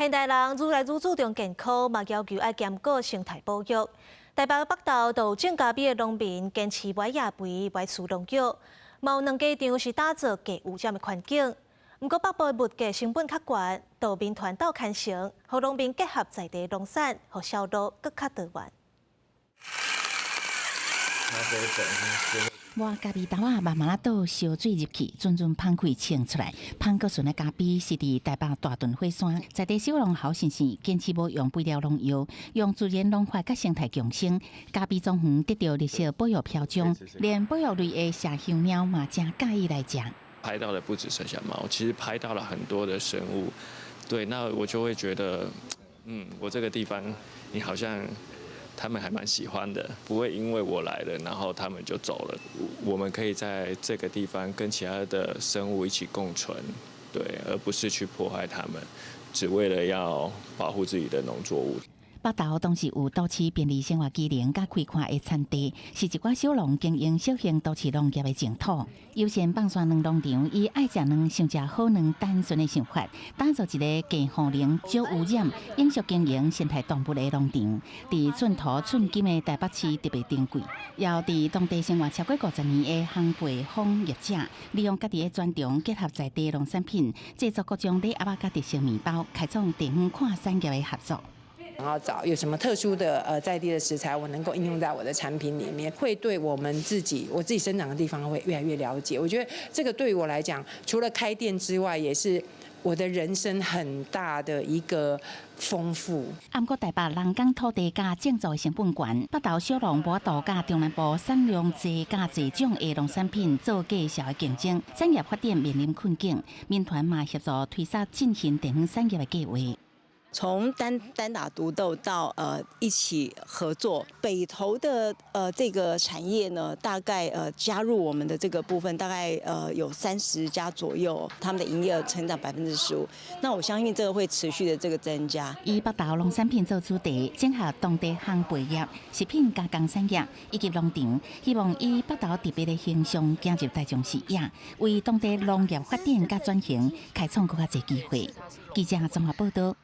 现代人愈来愈注重健康，嘛要求爱兼顾生态保育。台北北投就有种咖啡的农民坚持买野肥、买除农药，嘛有两家场是打造低污染的环境。不过北部的物价成本较高，岛民团队牵成，和农民结合在地农产，和销路更较多元。磨咖啡豆啊，慢慢倒烧水入去，阵阵香气冲出来。香果纯的咖啡是伫台北大屯火山，在地小农好先生坚持无用肥料农药，用自然农法甲生态共生。咖啡庄园得到绿色保育标章，连保育类的麝香鸟嘛真介意来食。拍到的不止麝香猫，其实拍到了很多的生物。对，那我就会觉得，我这个地方，你好像。他们还蛮喜欢的，不会因为我来了，然后他们就走了。我们可以在这个地方跟其他的生物一起共存，对，而不是去破坏它们，只为了要保护自己的农作物。北投当时有都市便利生活机能甲开垦的产地，是一寡小农经营小型都市农业的净土。优先放山两农场，以爱食卵、想食好卵单纯的想法，打造一个低污染、少污染、永续经营生态动物的农场。伫寸土寸金的台北市特别珍贵，要伫当地生活超过50年的烘焙坊业者，利用家己的专长，结合在地农产品，制作各种礼盒甲特色面包，开创地方跨产业的合作。然后找有什么特殊的在地的食材，我能够应用在我的产品里面，会对我自己生长的地方会越来越了解。我觉得这个对于我来讲，除了开店之外，也是我的人生很大的一个丰富。不过台北人工土地甲建造成本高，北投小农无度甲中南部产量低甲济种的农产品做价销的竞争，产业发展面临困境。民团嘛协助推动进行电影产业的计划。从单打独斗到一起合作，北投的这个产业呢，大概加入我们的这个部分，大概有30家左右，他们的营业额成长15%。那我相信这个会持续的这个增加。以北投农产品做主题，整合当地烘焙业、食品加工产业以及农场，希望以北投特别的形象进入大众视野，为当地农业发展加转型开创更加多机会。记者综合报道。